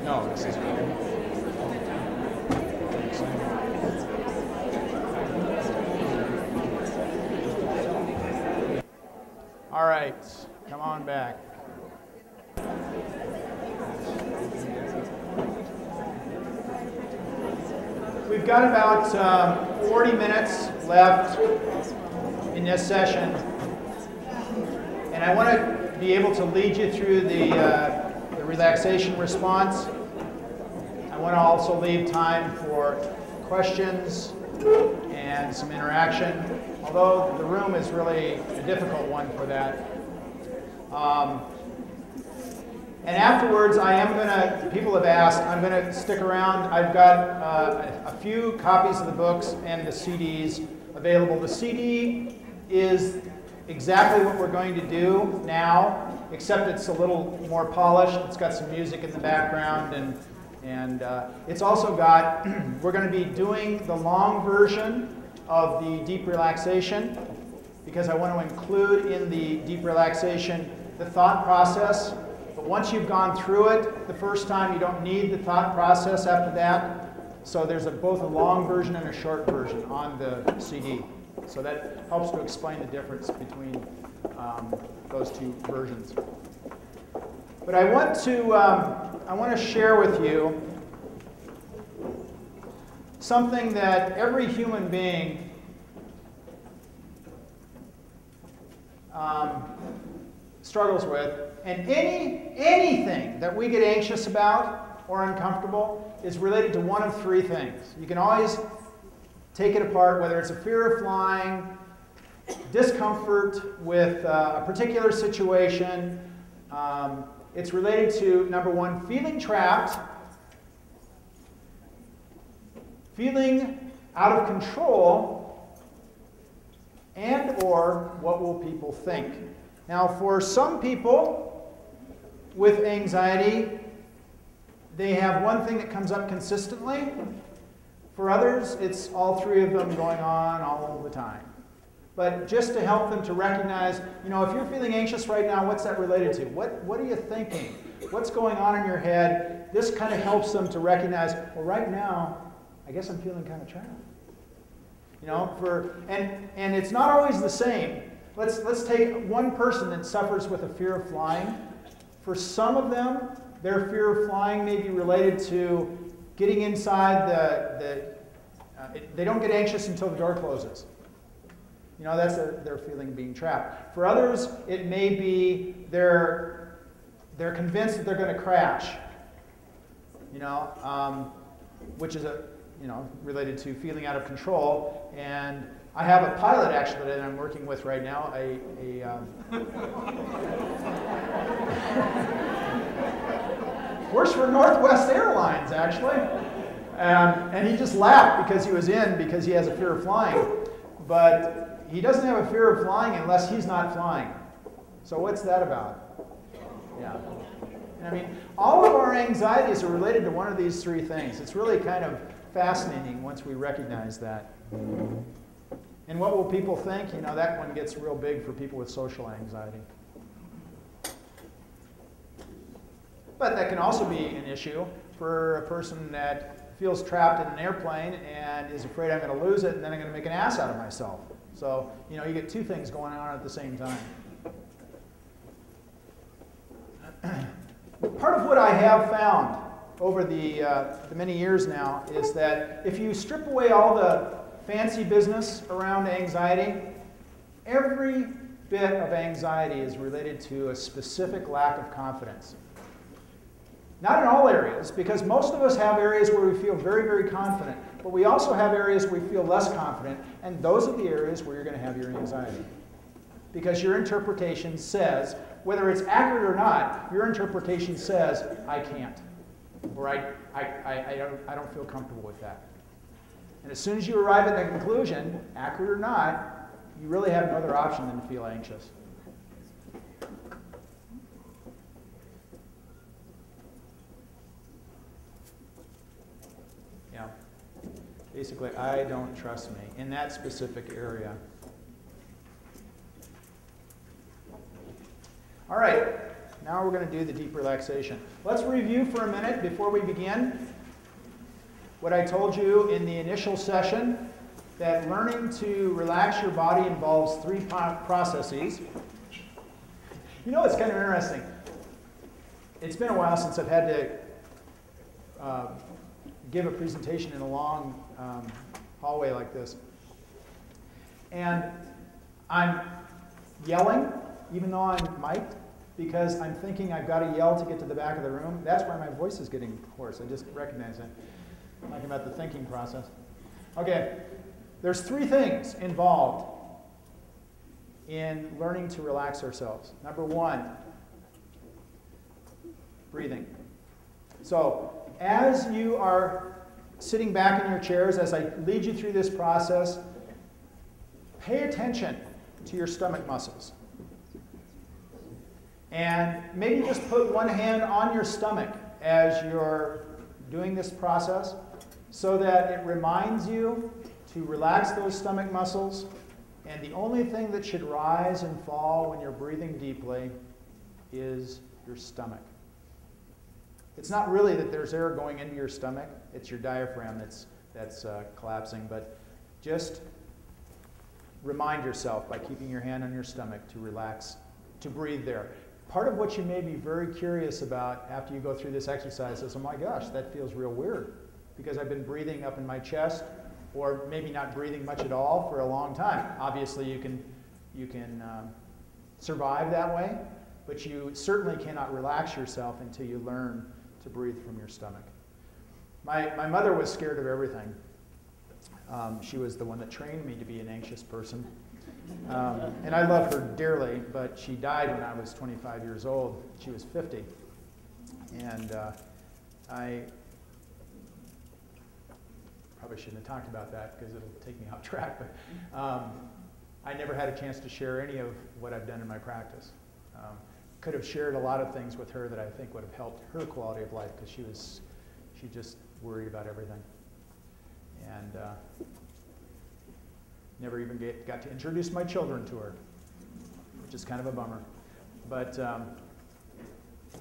No, this is all right, come on back. We've got about 40 minutes left in this session, and I want to be able to lead you through the relaxation response. I want to also leave time for questions and some interaction, although the room is really a difficult one for that. And afterwards, I am going to, people have asked, I'm going to stick around. I've got a few copies of the books and the CDs available. The CD is exactly what we're going to do now, except it's a little more polished. It's got some music in the background, and it's also got, we're going to be doing the long version of the deep relaxation, because I want to include in the deep relaxation the thought process. But once you've gone through it the first time, you don't need the thought process after that. So there's both a long version and a short version on the CD. So that helps to explain the difference between those two versions. But I want to share with you something that every human being struggles with. And anything that we get anxious about or uncomfortable is related to one of three things. You can always take it apart, whether it's a fear of flying, discomfort with a particular situation. It's related to, number one, feeling trapped, feeling out of control, and or what will people think. Now, for some people with anxiety, they have one thing that comes up consistently. For others, it's all three of them going on all the time. But just to help them to recognize, you know, if you're feeling anxious right now, what's that related to? What are you thinking? What's going on in your head? This kind of helps them to recognize, well, right now, I guess I'm feeling kind of trapped. You know, and it's not always the same. Let's take one person that suffers with a fear of flying. For some of them, their fear of flying may be related to getting inside they don't get anxious until the door closes. You know, that's their feeling of being trapped. For others, it may be they're convinced that they're going to crash. You know, which is related to feeling out of control. And I have a pilot actually that I'm working with right now. Works for Northwest Airlines actually, and he just laughed because he has a fear of flying, but he doesn't have a fear of flying unless he's not flying. So what's that about? Yeah. I mean, all of our anxieties are related to one of these three things. It's really kind of fascinating once we recognize that. And what will people think? You know, that one gets real big for people with social anxiety. But that can also be an issue for a person that feels trapped in an airplane and is afraid I'm going to lose it and then I'm going to make an ass out of myself. So, you know, you get two things going on at the same time. Part of what I have found over the many years now is that if you strip away all the fancy business around anxiety, every bit of anxiety is related to a specific lack of confidence. Not in all areas, because most of us have areas where we feel very, very confident, but we also have areas where we feel less confident, and those are the areas where you're going to have your anxiety. Because your interpretation says, whether it's accurate or not, your interpretation says, I can't, or I don't feel comfortable with that. And as soon as you arrive at that conclusion, accurate or not, you really have no other option than to feel anxious. Yeah. Basically, I don't trust me in that specific area. All right. Now we're going to do the deep relaxation. Let's review for a minute before we begin what I told you in the initial session, that learning to relax your body involves 3 processes. You know, it's kind of interesting. It's been a while since I've had to give a presentation in a long hallway like this. And I'm yelling, even though I'm mic'd, because I'm thinking I've got to yell to get to the back of the room. That's why my voice is getting hoarse. I just recognize that. I'm talking about the thinking process. Okay, there's 3 things involved in learning to relax ourselves. Number 1, breathing. So, as you are sitting back in your chairs, as I lead you through this process, pay attention to your stomach muscles. And maybe just put one hand on your stomach as you're doing this process so that it reminds you to relax those stomach muscles. And the only thing that should rise and fall when you're breathing deeply is your stomach. It's not really that there's air going into your stomach. It's your diaphragm that's collapsing. But just remind yourself by keeping your hand on your stomach to relax, to breathe there. Part of what you may be very curious about after you go through this exercise is, oh my gosh, that feels real weird because I've been breathing up in my chest, or maybe not breathing much at all for a long time. Obviously, you can survive that way, but you certainly cannot relax yourself until you learn to breathe from your stomach. My mother was scared of everything. She was the one that trained me to be an anxious person. And I love her dearly, but she died when I was 25 years old. She was 50. And I probably shouldn't have talked about that because it'll take me off track. But I never had a chance to share any of what I've done in my practice. Could have shared a lot of things with her that I think would have helped her quality of life because she just worried about everything. And never even got to introduce my children to her, which is kind of a bummer. But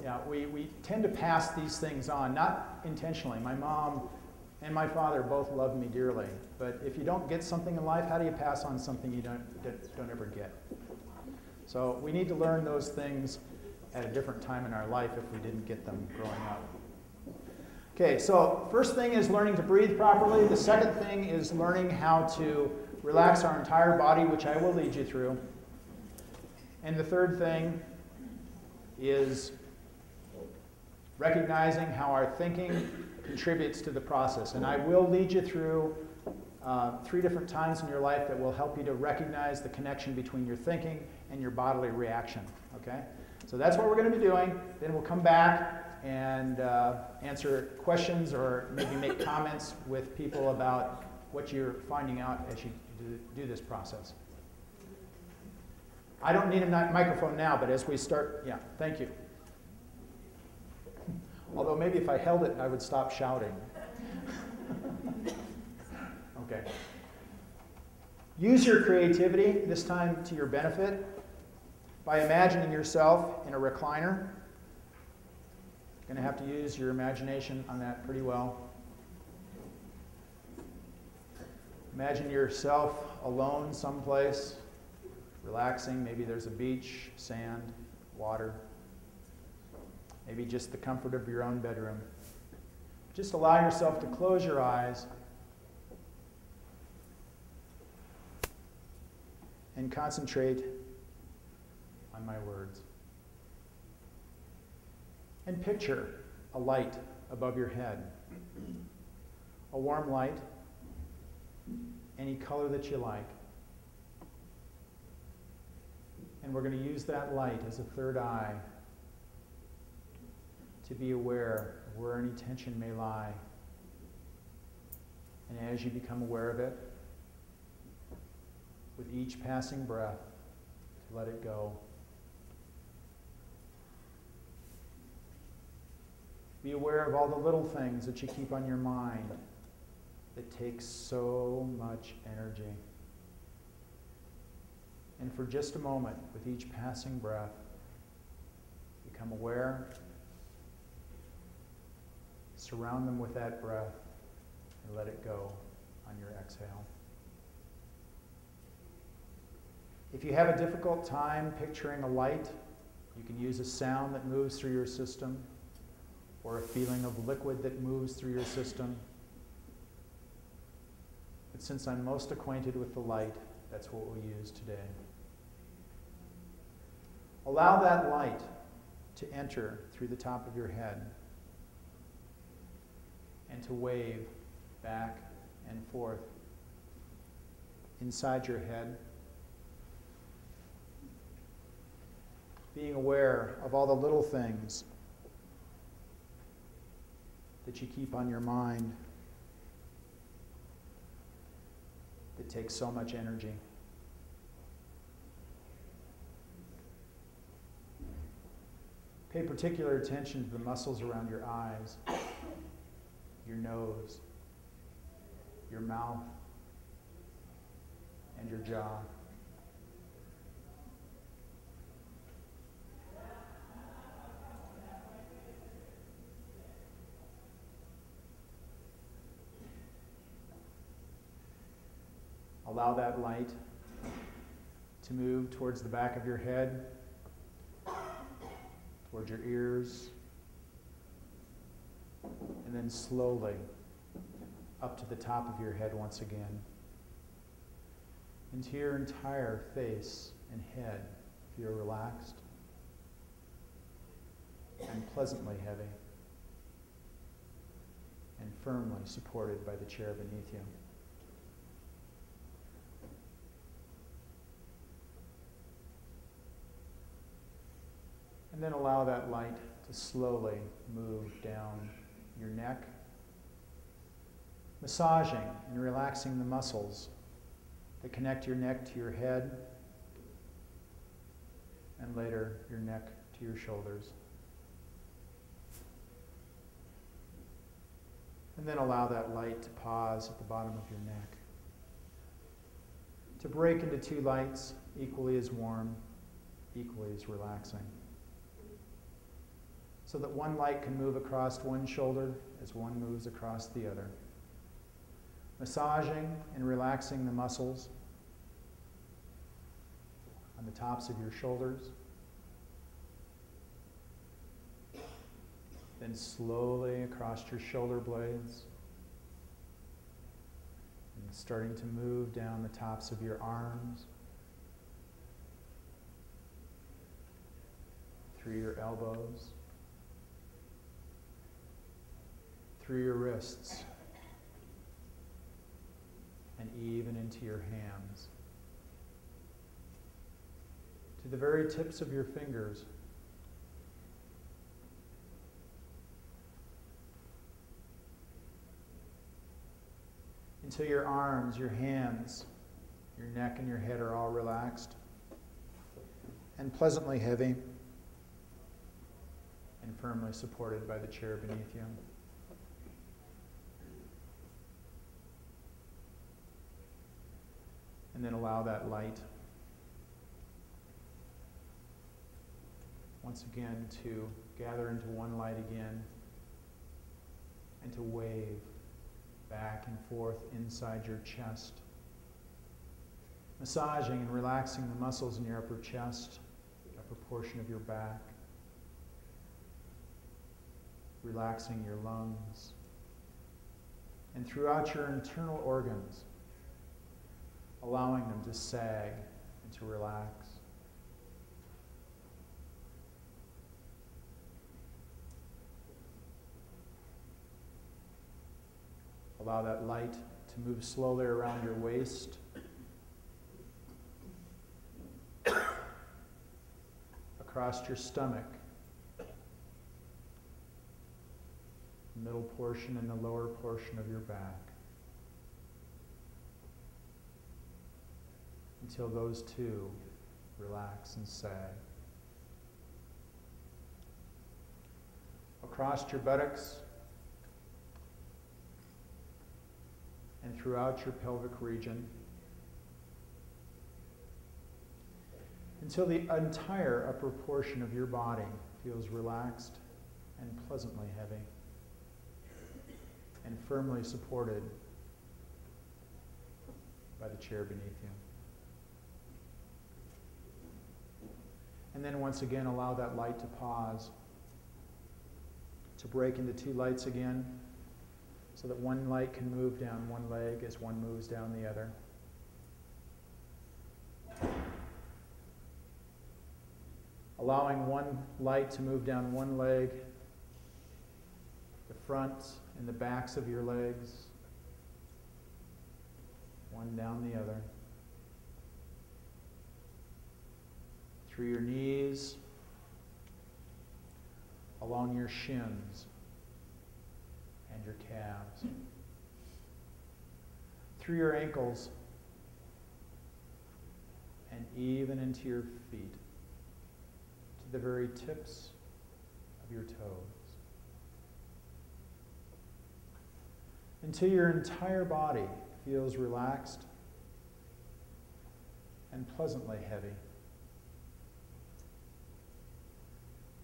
yeah, we tend to pass these things on, not intentionally. My mom and my father both loved me dearly. But if you don't get something in life, how do you pass on something you don't ever get? So we need to learn those things at a different time in our life if we didn't get them growing up. Okay, so first thing is learning to breathe properly. The second thing is learning how to relax our entire body, which I will lead you through. And the third thing is recognizing how our thinking contributes to the process. And I will lead you through 3 different times in your life that will help you to recognize the connection between your thinking and your bodily reaction. Okay? So that's what we're going to be doing. Then we'll come back and answer questions or maybe make comments with people about what you're finding out as you do this process. I don't need a microphone now, but as we start, yeah, thank you. Although maybe if I held it, I would stop shouting. Okay. Use your creativity, this time to your benefit, by imagining yourself in a recliner. You're going to have to use your imagination on that pretty well. Imagine yourself alone someplace, relaxing. Maybe there's a beach, sand, water. Maybe just the comfort of your own bedroom. Just allow yourself to close your eyes and concentrate on my words. And picture a light above your head. A warm light, any color that you like. And we're going to use that light as a third eye to be aware of where any tension may lie. And as you become aware of it, with each passing breath, to let it go. Be aware of all the little things that you keep on your mind that take so much energy. And for just a moment, with each passing breath, you Become aware. Surround them with that breath and let it go on your exhale. If you have a difficult time picturing a light, you can use a sound that moves through your system or a feeling of liquid that moves through your system. But since I'm most acquainted with the light, that's what we'll use today. Allow that light to enter through the top of your head and to wave back and forth inside your head, being aware of all the little things that you keep on your mind that take so much energy. Pay particular attention to the muscles around your eyes, your nose, your mouth, and your jaw. Allow that light to move towards the back of your head, towards your ears, and then slowly up to the top of your head once again, into your entire face and head. Feel relaxed and pleasantly heavy and firmly supported by the chair beneath you. And then allow that light to slowly move down your neck, massaging and relaxing the muscles that connect your neck to your head, and later your neck to your shoulders. And then allow that light to pause at the bottom of your neck, to break into two lights, equally as warm, equally as relaxing, so that one light can move across one shoulder as one moves across the other, massaging and relaxing the muscles on the tops of your shoulders, then slowly across your shoulder blades, and starting to move down the tops of your arms, through your elbows, through your wrists, and even into your hands, to the very tips of your fingers, until your arms, your hands, your neck, and your head are all relaxed and pleasantly heavy and firmly supported by the chair beneath you. And then allow that light once again to gather into one light again and to wave back and forth inside your chest, massaging and relaxing the muscles in your upper chest, upper portion of your back, relaxing your lungs, and throughout your internal organs, allowing them to sag and to relax. Allow that light to move slowly around your waist, across your stomach, the middle portion and the lower portion of your back, until those two relax and sag. Across your buttocks and throughout your pelvic region, until the entire upper portion of your body feels relaxed and pleasantly heavy and firmly supported by the chair beneath you. And then once again, allow that light to pause, to break into two lights again, so that one light can move down one leg as one moves down the other. Allowing one light to move down one leg, the front and the backs of your legs, one down the other. Through your knees, along your shins and your calves, through your ankles, and even into your feet, to the very tips of your toes, until your entire body feels relaxed and pleasantly heavy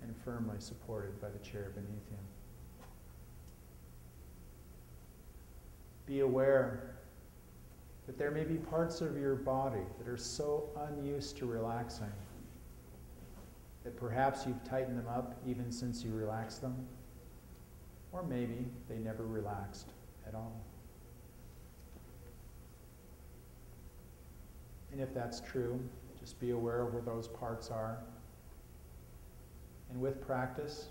and firmly supported by the chair beneath you. Be aware that there may be parts of your body that are so unused to relaxing that perhaps you've tightened them up even since you relaxed them, or maybe they never relaxed at all. And if that's true, just be aware of where those parts are. And with practice,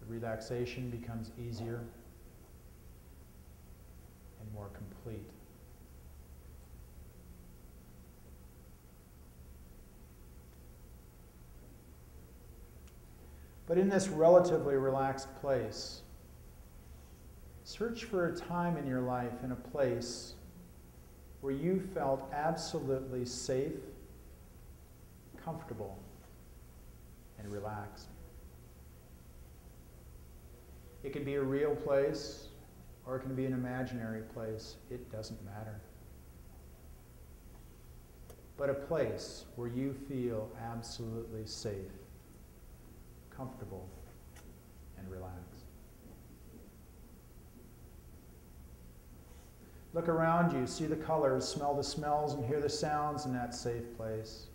the relaxation becomes easier and more complete. But in this relatively relaxed place, search for a time in your life in a place where you felt absolutely safe, comfortable, and relaxed. It can be a real place, or it can be an imaginary place. It doesn't matter. But a place where you feel absolutely safe, comfortable, and relaxed. Look around you, see the colors, smell the smells, and hear the sounds in that safe place.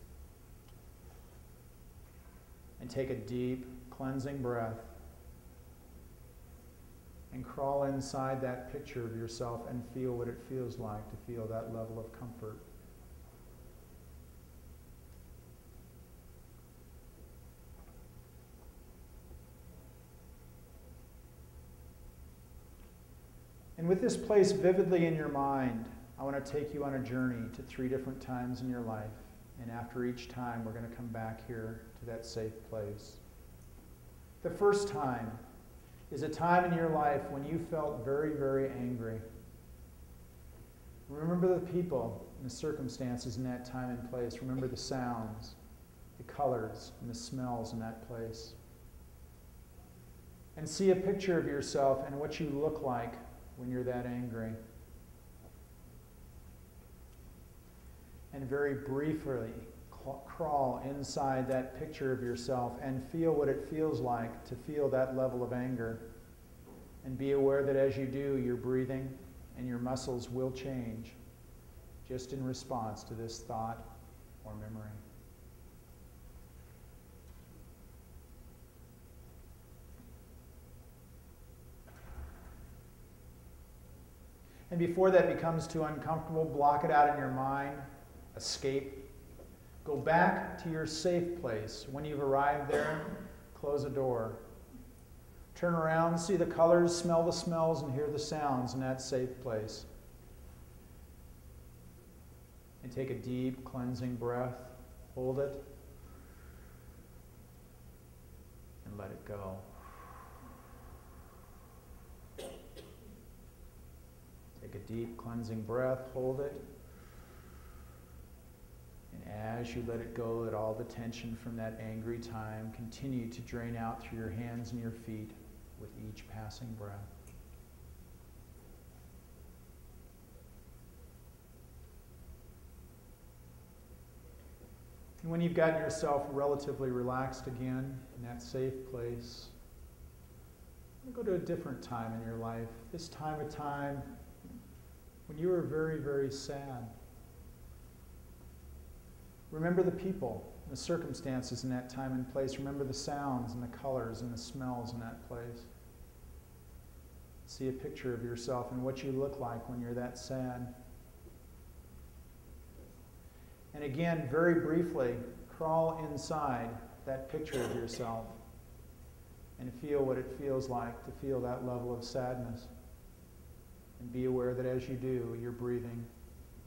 And take a deep, cleansing breath and crawl inside that picture of yourself and feel what it feels like to feel that level of comfort. And with this place vividly in your mind, I want to take you on a journey to 3 different times in your life. And after each time, we're going to come back here to that safe place. The first time is a time in your life when you felt very, very angry. Remember the people and the circumstances in that time and place. Remember the sounds, the colors, and the smells in that place. And see a picture of yourself and what you look like when you're that angry. And very briefly crawl inside that picture of yourself and feel what it feels like to feel that level of anger. And be aware that as you do, your breathing and your muscles will change just in response to this thought or memory. And before that becomes too uncomfortable, block it out in your mind, escape. Go back to your safe place. When you've arrived there, close a door. Turn around, see the colors, smell the smells, and hear the sounds in that safe place. And take a deep, cleansing breath. Hold it. And let it go. Take a deep, cleansing breath. Hold it. And as you let it go, let all the tension from that angry time continue to drain out through your hands and your feet with each passing breath. And when you've gotten yourself relatively relaxed again in that safe place, go to a different time in your life. This time when you were very, very sad. Remember the people, the circumstances in that time and place. Remember the sounds and the colors and the smells in that place. See a picture of yourself and what you look like when you're that sad. And again, very briefly, crawl inside that picture of yourself and feel what it feels like to feel that level of sadness. And be aware that as you do, your breathing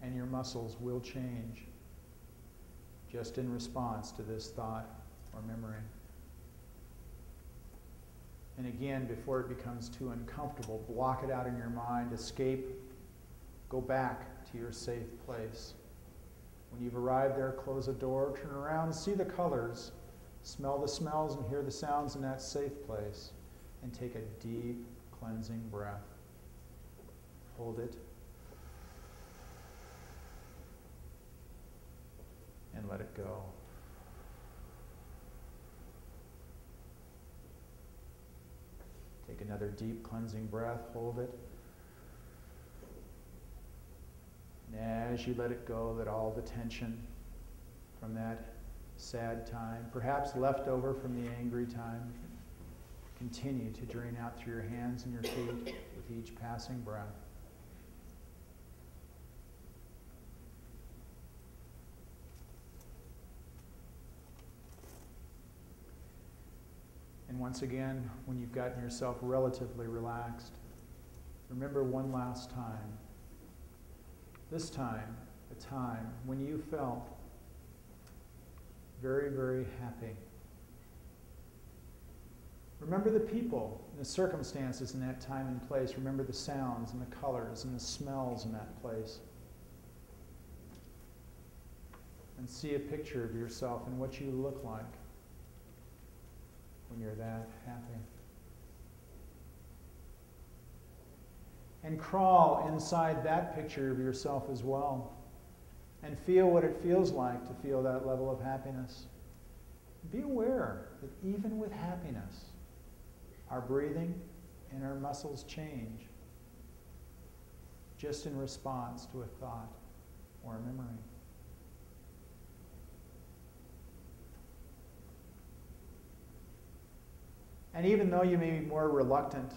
and your muscles will change just in response to this thought or memory. And again, before it becomes too uncomfortable, block it out in your mind, escape, go back to your safe place. When you've arrived there, close a door, turn around, see the colors, smell the smells, and hear the sounds in that safe place, and take a deep, cleansing breath. Hold it, and let it go. Take another deep, cleansing breath, hold it. And as you let it go, let all the tension from that sad time, perhaps left over from the angry time, continue to drain out through your hands and your feet with each passing breath. And once again, when you've gotten yourself relatively relaxed, remember one last time. This time, a time when you felt very, very happy. Remember the people and the circumstances in that time and place. Remember the sounds and the colors and the smells in that place. And see a picture of yourself and what you look like when you're that happy. And crawl inside that picture of yourself as well. And feel what it feels like to feel that level of happiness. Be aware that even with happiness, our breathing and our muscles change just in response to a thought or a memory. And even though you may be more reluctant,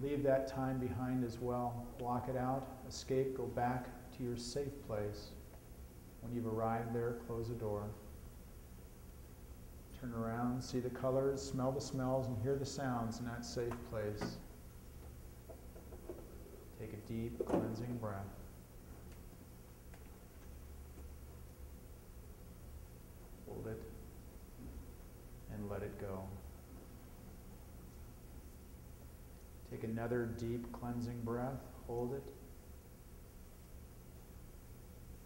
leave that time behind as well. Block it out, escape, go back to your safe place. When you've arrived there, close the door. Turn around, see the colors, smell the smells, and hear the sounds in that safe place. Take a deep, cleansing breath. Hold it, and let it go. Take another deep cleansing breath, hold it.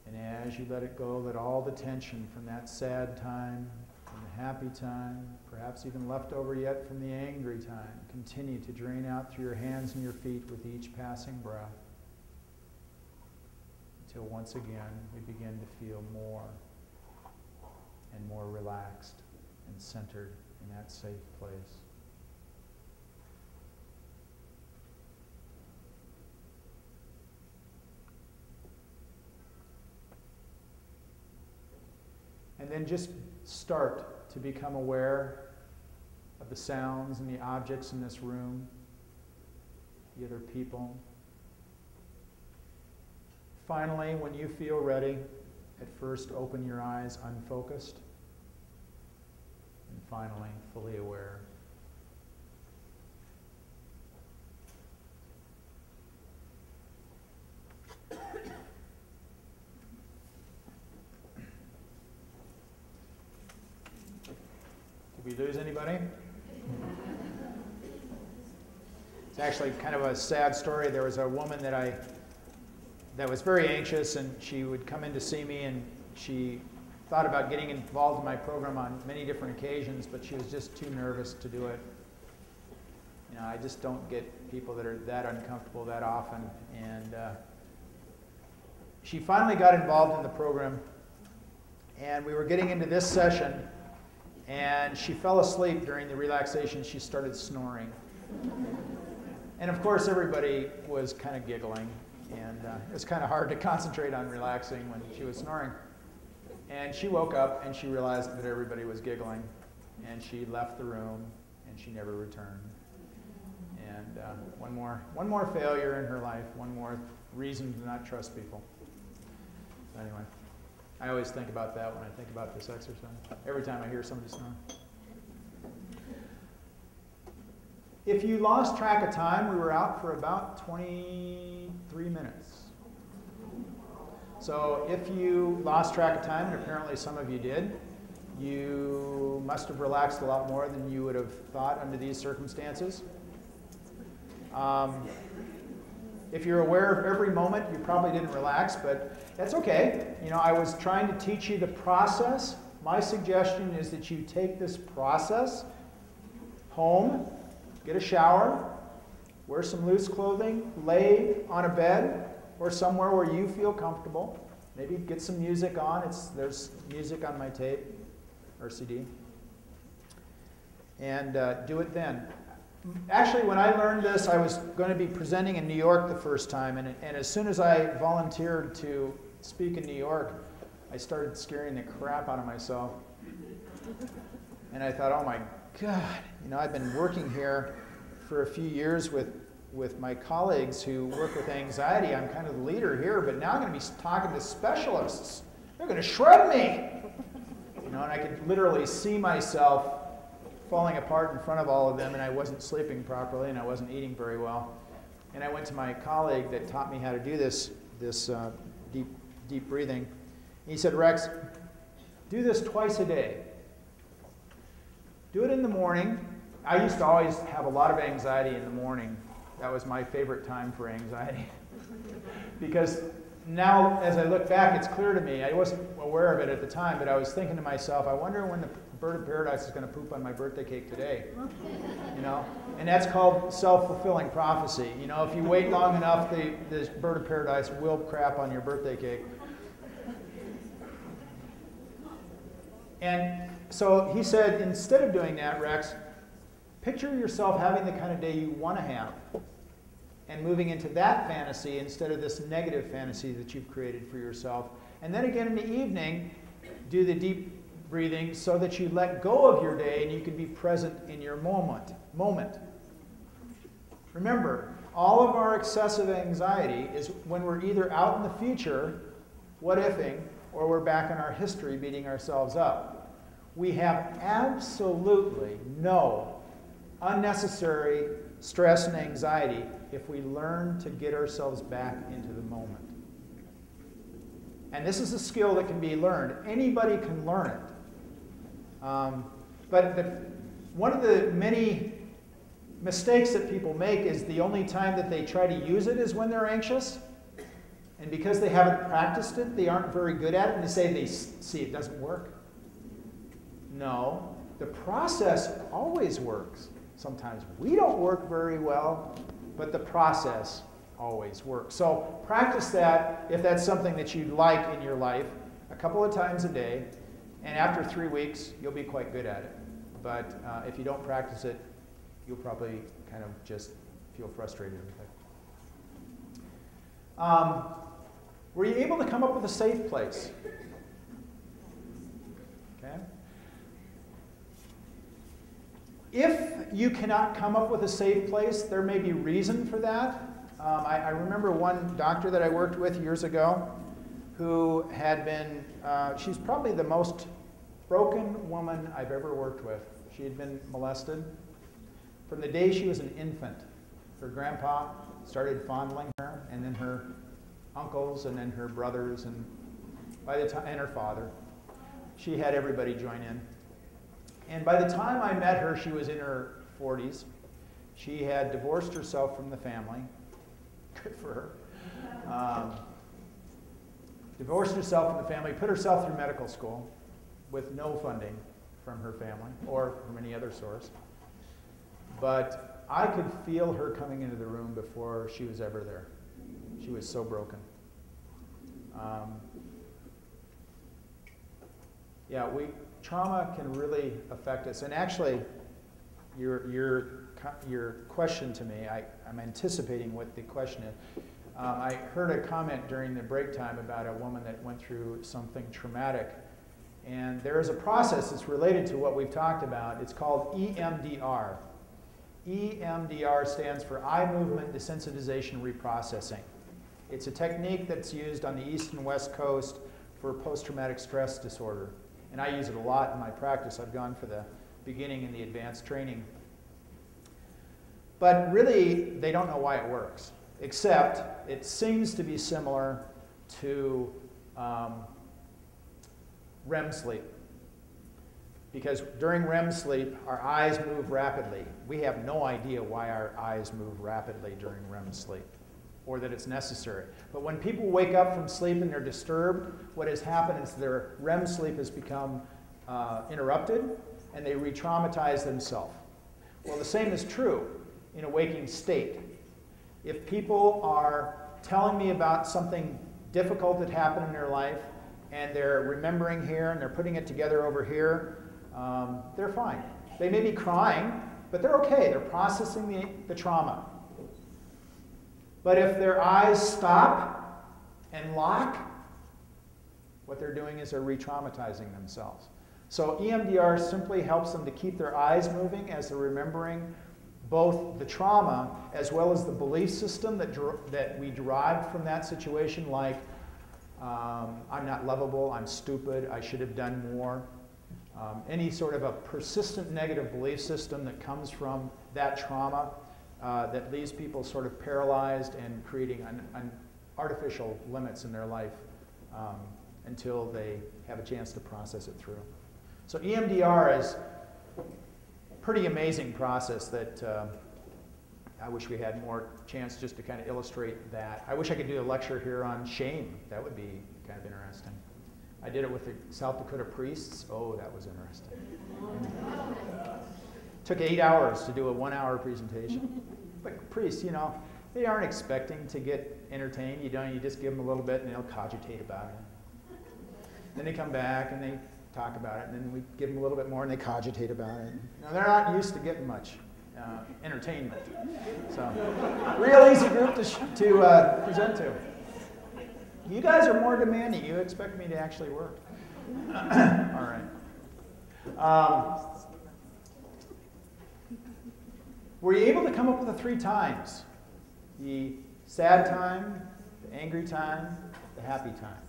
And as you let it go, let all the tension from that sad time, from the happy time, perhaps even left over yet from the angry time, continue to drain out through your hands and your feet with each passing breath. Until once again we begin to feel more and more relaxed and centered in that safe place. And then just start to become aware of the sounds and the objects in this room, the other people. Finally, when you feel ready, at first open your eyes unfocused, and finally, fully aware. Did we lose anybody? It's actually kind of a sad story. There was a woman that was very anxious, and she would come in to see me, and she thought about getting involved in my program on many different occasions, but she was just too nervous to do it. You know, I just don't get people that are that uncomfortable that often, and she finally got involved in the program, and we were getting into this session, and she fell asleep during the relaxation. She started snoring. And of course, everybody was kind of giggling, and it was kind of hard to concentrate on relaxing when she was snoring. And she woke up, and she realized that everybody was giggling, and she left the room, and she never returned. And one more failure in her life, one more reason to not trust people. So anyway, I always think about that when I think about this exercise, every time I hear somebody snore. If you lost track of time, we were out for about 23 minutes. So if you lost track of time, and apparently some of you did, you must have relaxed a lot more than you would have thought under these circumstances. If you're aware of every moment, you probably didn't relax, but that's okay. You know, I was trying to teach you the process. My suggestion is that you take this process home, get a shower, wear some loose clothing, lay on a bed or somewhere where you feel comfortable. Maybe get some music on. There's music on my tape or CD. And do it then. Actually, when I learned this, I was going to be presenting in New York the first time, and as soon as I volunteered to speak in New York, I started scaring the crap out of myself. And I thought, oh my God, you know, I've been working here for a few years with my colleagues who work with anxiety. I'm kind of the leader here, but now I'm going to be talking to specialists. They're going to shred me. You know, and I could literally see myself falling apart in front of all of them, and I wasn't sleeping properly, and I wasn't eating very well. And I went to my colleague that taught me how to do this deep breathing. He said, Rex, do this twice a day. Do it in the morning. I used to always have a lot of anxiety in the morning. That was my favorite time for anxiety. Because now, as I look back, it's clear to me. I wasn't aware of it at the time, but I was thinking to myself, I wonder when the bird of paradise is going to poop on my birthday cake today. You know? And that's called self-fulfilling prophecy. You know, if you wait long enough, the bird of paradise will crap on your birthday cake. And so he said, instead of doing that, Rex, picture yourself having the kind of day you want to have and moving into that fantasy instead of this negative fantasy that you've created for yourself. And then again in the evening, do the deep breathing so that you let go of your day and you can be present in your moment. Remember, all of our excessive anxiety is when we're either out in the future, what-ifing, or we're back in our history beating ourselves up. We have absolutely no unnecessary stress and anxiety if we learn to get ourselves back into the moment. And this is a skill that can be learned. Anybody can learn it. But one of the many mistakes that people make is the only time that they try to use it is when they're anxious. And because they haven't practiced it, they aren't very good at it, and they say they see it doesn't work. No, the process always works. Sometimes we don't work very well, but the process always works. So practice that if that's something that you'd like in your life a couple of times a day, and after 3 weeks, you'll be quite good at it. But if you don't practice it, you'll probably kind of just feel frustrated with it. Were you able to come up with a safe place? Okay. If you cannot come up with a safe place, there may be reason for that. I remember one doctor that I worked with years ago who had been, she's probably the most broken woman I've ever worked with. She had been molested from the day she was an infant. Her grandpa started fondling her, and then her uncles, and then her brothers, and by the time, and her father. She had everybody join in. And by the time I met her, she was in her 40s. She had divorced herself from the family. Good for her. Divorced herself from the family, put herself through medical school with no funding from her family or from any other source. But I could feel her coming into the room before she was ever there. She was so broken. Yeah, trauma can really affect us. And actually, your question to me, I'm anticipating what the question is. I heard a comment during the break time about a woman that went through something traumatic. And there is a process that's related to what we've talked about. It's called EMDR. EMDR stands for Eye Movement Desensitization Reprocessing. It's a technique that's used on the East and West Coast for post-traumatic stress disorder. And I use it a lot in my practice. I've gone for the beginning and the advanced training. But really, they don't know why it works, except it seems to be similar to REM sleep. Because during REM sleep, our eyes move rapidly. We have no idea why our eyes move rapidly during REM sleep, or that it's necessary. But when people wake up from sleep and they're disturbed, what has happened is their REM sleep has become interrupted, and they re-traumatize themselves. Well, the same is true in a waking state. If people are telling me about something difficult that happened in their life, and they're remembering here, and they're putting it together over here, they're fine. They may be crying, but they're okay. They're processing the trauma. But if their eyes stop and lock, what they're doing is they're re-traumatizing themselves. So EMDR simply helps them to keep their eyes moving as they're remembering both the trauma as well as the belief system that we derived from that situation, like I'm not lovable, I'm stupid, I should have done more. Any sort of a persistent negative belief system that comes from that trauma that leaves people sort of paralyzed and creating artificial limits in their life until they have a chance to process it through. So EMDR is a pretty amazing process that I wish we had more chance just to kind of illustrate that. I wish I could do a lecture here on shame. That would be kind of interesting. I did it with the South Dakota priests. Oh, that was interesting. Took 8 hours to do a 1-hour presentation. But priests, you know, they aren't expecting to get entertained. You just give them a little bit and they'll cogitate about it. Then they come back and they talk about it, and then we give them a little bit more and they cogitate about it. Now, they're not used to getting much entertainment. So, real easy group to present to. You guys are more demanding. You expect me to actually work. All right. Were you able to come up with the 3 times? The sad time, the angry time, the happy time.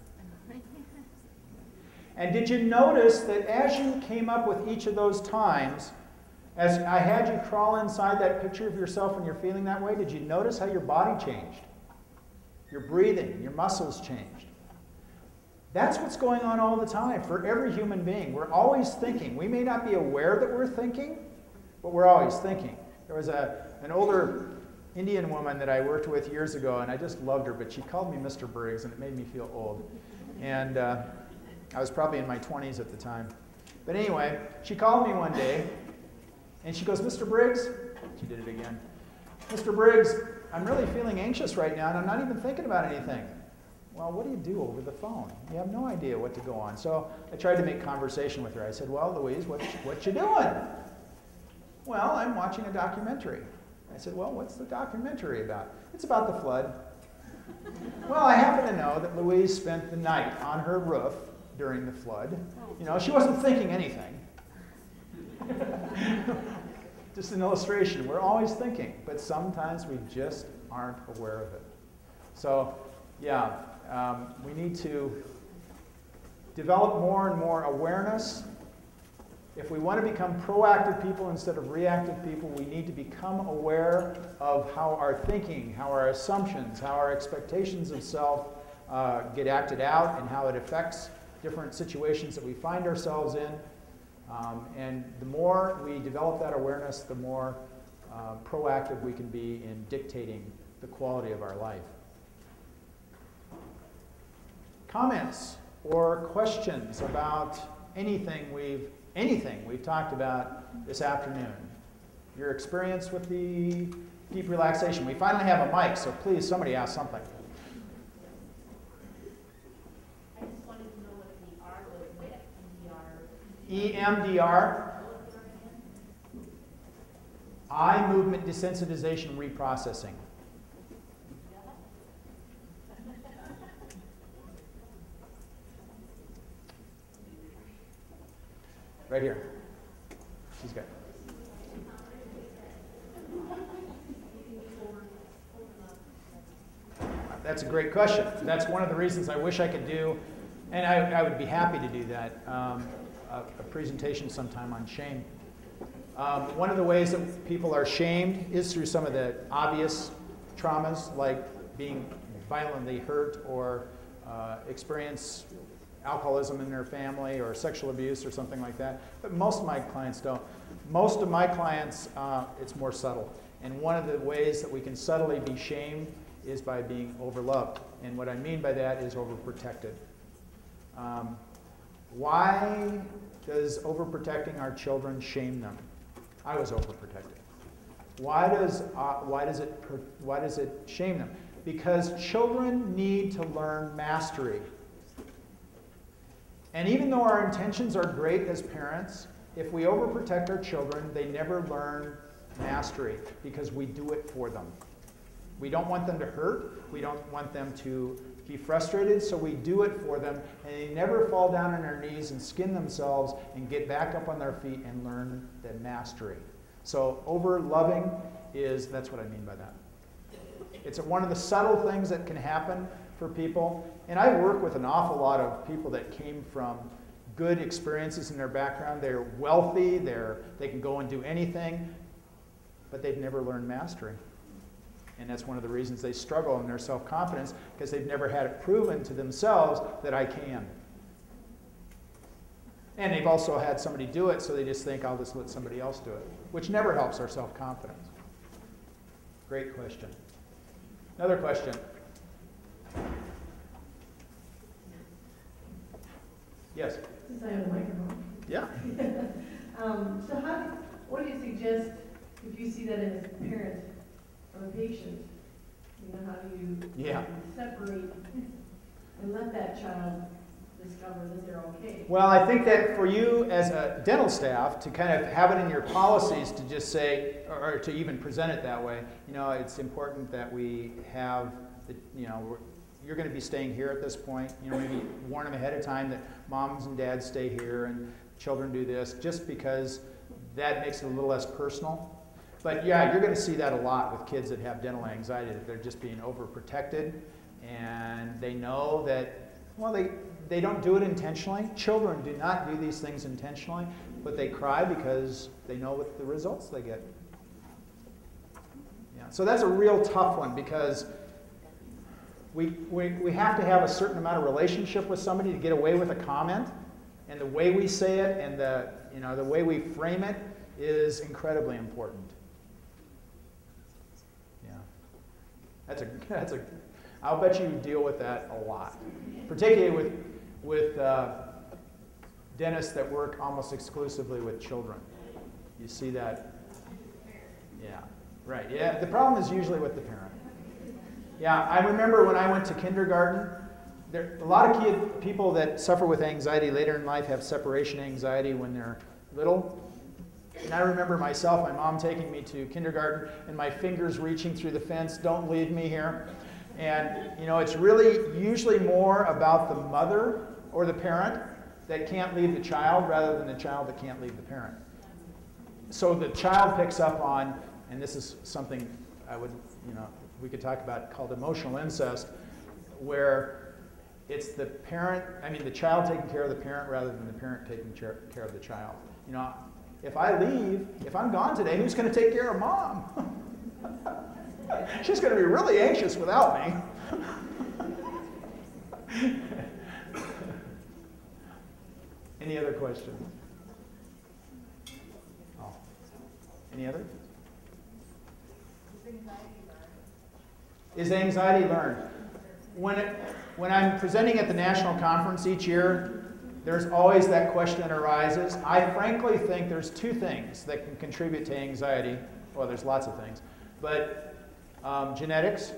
And did you notice that as you came up with each of those times, as I had you crawl inside that picture of yourself when you're feeling that way, did you notice how your body changed? Your breathing, your muscles changed. That's what's going on all the time for every human being. We're always thinking. We may not be aware that we're thinking, but we're always thinking. There was an older Indian woman that I worked with years ago, and I just loved her, but she called me Mr. Briggs, and it made me feel old. And I was probably in my 20s at the time. But anyway, she called me one day, and she goes, Mr. Briggs, she did it again, Mr. Briggs, I'm really feeling anxious right now, and I'm not even thinking about anything. Well, what do you do over the phone? You have no idea what to go on. So I tried to make conversation with her. I said, well, Louise, what you doing? Well, I'm watching a documentary. I said, well, what's the documentary about? It's about the flood. Well, I happen to know that Louise spent the night on her roof during the flood. You know, she wasn't thinking anything. Just an illustration. We're always thinking, but sometimes we just aren't aware of it. So, yeah, we need to develop more and more awareness. If we want to become proactive people instead of reactive people, we need to become aware of how our thinking, how our assumptions, how our expectations of self get acted out and how it affects different situations that we find ourselves in. And the more we develop that awareness, the more proactive we can be in dictating the quality of our life. Comments or questions about anything we've talked about this afternoon? Your experience with the deep relaxation. We finally have a mic, so please, somebody ask something. EMDR. Eye movement desensitization reprocessing. Right here. She's got. That's a great question. That's one of the reasons I wish I could do, and I would be happy to do that, a presentation sometime on shame. One of the ways that people are shamed is through some of the obvious traumas, like being violently hurt or experience alcoholism in their family or sexual abuse or something like that. But most of my clients don't. Most of my clients, it's more subtle. And one of the ways that we can subtly be shamed is by being overloved. And what I mean by that is overprotected. Why does overprotecting our children shame them? I was overprotected. Why does it shame them? Because children need to learn mastery. And even though our intentions are great as parents, if we overprotect our children, they never learn mastery because we do it for them. We don't want them to hurt. We don't want them to be frustrated, so we do it for them, and they never fall down on their knees and skin themselves and get back up on their feet and learn the mastery. So over-loving that's what I mean by that. It's one of the subtle things that can happen for people. And I work with an awful lot of people that came from good experiences in their background. They're wealthy, they can go and do anything, but they've never learned mastery. And that's one of the reasons they struggle in their self-confidence, because they've never had it proven to themselves that I can. And they've also had somebody do it, so they just think, I'll just let somebody else do it, which never helps our self-confidence. Great question. Another question. Yes? Since I have a microphone. Yeah. So what do you suggest if you see that in a parent of a patient? You know, how do you separate and let that child discover that they're okay? Well, I think that for you as a dental staff to kind of have it in your policies to just say, or to even present it that way, it's important that we have, you're going to be staying here at this point. Maybe warn them ahead of time that moms and dads stay here and children do this, just because that makes it a little less personal. But yeah, you're going to see that a lot with kids that have dental anxiety, that they're just being overprotected, and they know that, well, they don't do it intentionally. Children do not do these things intentionally, but they cry because they know what the results they get. Yeah, so that's a real tough one, because we have to have a certain amount of relationship with somebody to get away with a comment, and the way we say it and the way we frame it is incredibly important. Yeah, I'll bet you deal with that a lot, particularly with dentists that work almost exclusively with children. You see that? Yeah, right. Yeah, the problem is usually with the parent. Yeah, I remember when I went to kindergarten, a lot of people that suffer with anxiety later in life have separation anxiety when they're little. And I remember myself, my mom taking me to kindergarten and my fingers reaching through the fence, don't leave me here. And it's really usually more about the mother or the parent that can't leave the child rather than the child that can't leave the parent. So the child picks up on, and this is something we could talk about, called emotional incest, where it's the child taking care of the parent rather than the parent taking care of the child. If I'm gone today, who's going to take care of mom? She's going to be really anxious without me. Any other questions? Oh. Any other? Is anxiety learned? When I'm presenting at the national conference each year, there's always that question that arises. I frankly think there's two things that can contribute to anxiety. Well, there's lots of things. But genetics,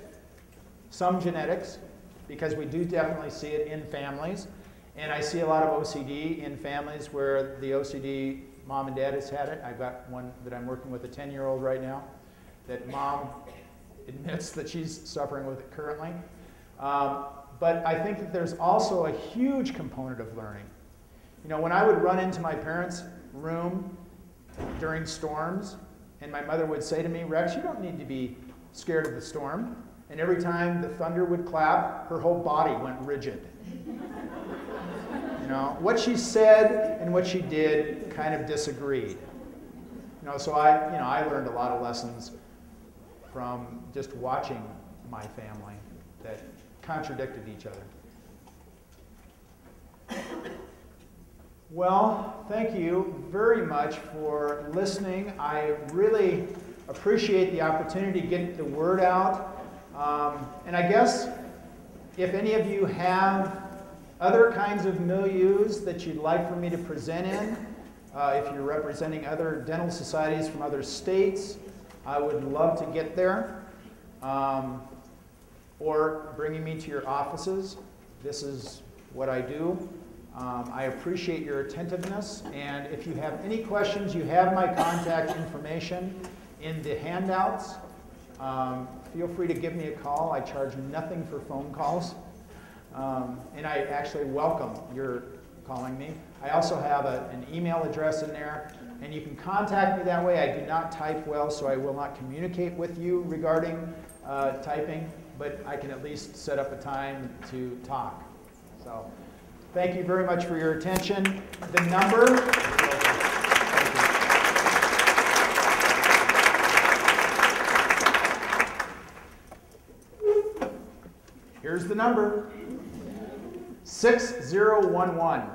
some genetics, because we do definitely see it in families. And I see a lot of OCD in families where the OCD mom and dad has had it. I've got one that I'm working with, a 10-year-old right now, that mom admits that she's suffering with it currently. But I think that there's also a huge component of learning. You know, when I would run into my parents' room during storms, and my mother would say to me, "Rex, you don't need to be scared of the storm." And every time the thunder would clap, her whole body went rigid. You know, what she said and what she did kind of disagreed. You know, so I learned a lot of lessons from just watching my family that contradicted each other. Well, thank you very much for listening. I really appreciate the opportunity to get the word out. And I guess if any of you have other kinds of milieus that you'd like for me to present in, if you're representing other dental societies from other states, I would love to get there. Or bringing me to your offices. This is what I do. I appreciate your attentiveness, and if you have any questions, you have my contact information in the handouts. Feel free to give me a call. I charge nothing for phone calls, and I actually welcome your calling me. I also have an email address in there, and you can contact me that way. I do not type well, so I will not communicate with you regarding typing, but I can at least set up a time to talk. So. Thank you very much for your attention. The number, here's the number, 6011.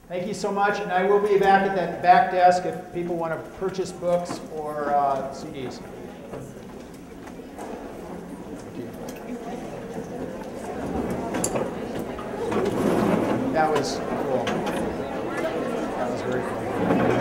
Thank you so much, and I will be back at that back desk if people want to purchase books or CDs. That was cool. That was very cool.